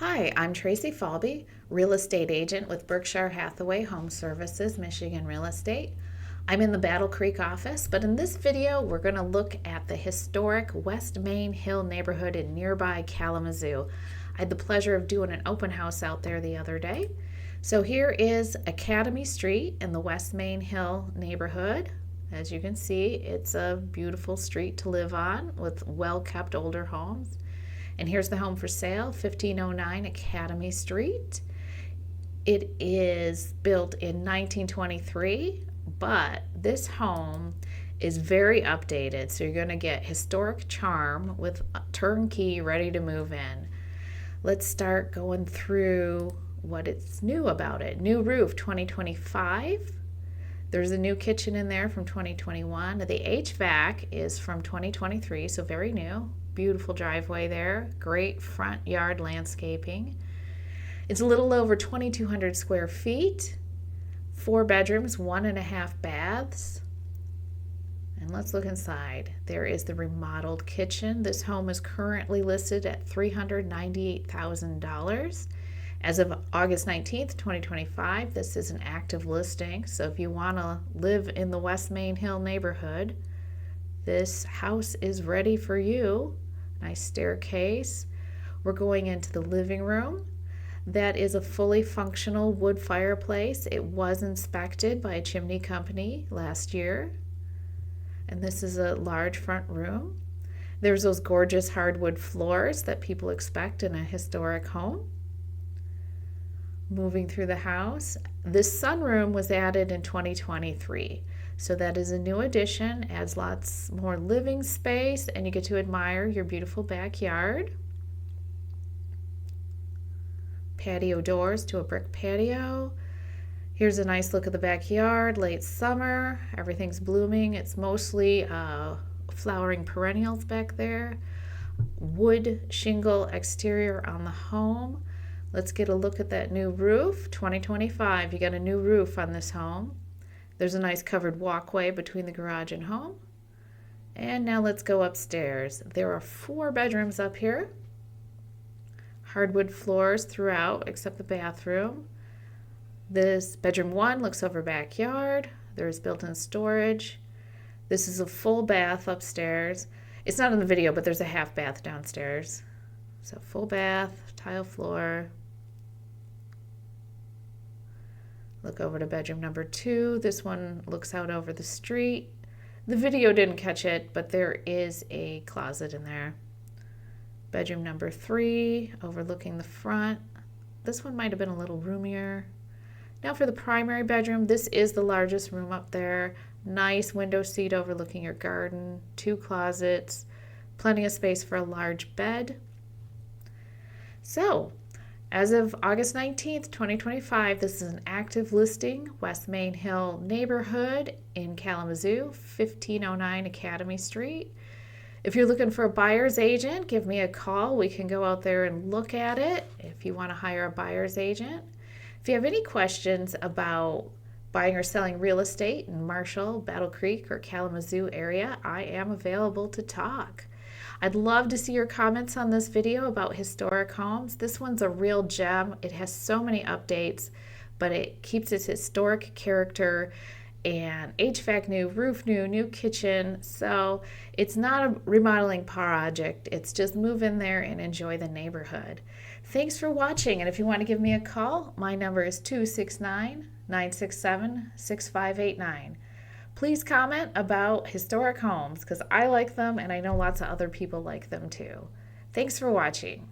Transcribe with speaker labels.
Speaker 1: Hi, I'm Tracy Falby, real estate agent with Berkshire Hathaway Home Services, Michigan Real Estate. I'm in the Battle Creek office, but in this video, we're going to look at the historic West Main Hill neighborhood in nearby Kalamazoo. I had the pleasure of doing an open house out there the other day. So here is Academy Street in the West Main Hill neighborhood. As you can see, it's a beautiful street to live on with well-kept older homes. And here's the home for sale, 1509 Academy Street. It is built in 1923, but this home is very updated. So you're going to get historic charm with turnkey ready to move in. Let's start going through what it's new about it. New roof 2025. There's a new kitchen in there from 2021. The HVAC is from 2023, so very new. Beautiful driveway there, great front yard landscaping. It's a little over 2,200 square feet, 4 bedrooms, 1.5 baths. And let's look inside. There is the remodeled kitchen. This home is currently listed at $398,000. As of August 19th, 2025, this is an active listing. So if you want to live in the West Main Hill neighborhood, this house is ready for you. Nice staircase. We're going into the living room. That is a fully functional wood fireplace. It was inspected by a chimney company last year. And this is a large front room. There's those gorgeous hardwood floors that people expect in a historic home. Moving through the house, this sunroom was added in 2023. So that is a new addition, adds lots more living space, and you get to admire your beautiful backyard. Patio doors to a brick patio. Here's a nice look at the backyard, late summer, everything's blooming. It's mostly flowering perennials back there. Wood shingle exterior on the home. Let's get a look at that new roof, 2025. You got a new roof on this home. There's a nice covered walkway between the garage and home. And now let's go upstairs. There are 4 bedrooms up here. Hardwood floors throughout except the bathroom. This bedroom 1 looks over backyard. There's built-in storage. This is a full bath upstairs. It's not in the video, but there's a half bath downstairs. So full bath, tile floor. Look over to bedroom number 2. This one looks out over the street. The video didn't catch it, but there is a closet in there. Bedroom number 3, overlooking the front. This one might have been a little roomier. Now for the primary bedroom, this is the largest room up there. Nice window seat overlooking your garden, 2 closets, plenty of space for a large bed. So, as of August 19th, 2025, this is an active listing, West Main Hill neighborhood in Kalamazoo, 1509 Academy Street. If you're looking for a buyer's agent, give me a call. We can go out there and look at it if you want to hire a buyer's agent. If you have any questions about buying or selling real estate in Marshall, Battle Creek, or Kalamazoo area, I am available to talk. I'd love to see your comments on this video about historic homes. This one's a real gem. It has so many updates, but it keeps its historic character, and HVAC new, roof new, new kitchen. So it's not a remodeling project. It's just move in there and enjoy the neighborhood. Thanks for watching, and if you want to give me a call, my number is 269-967-6589. Please comment about historic homes because I like them and I know lots of other people like them too. Thanks for watching.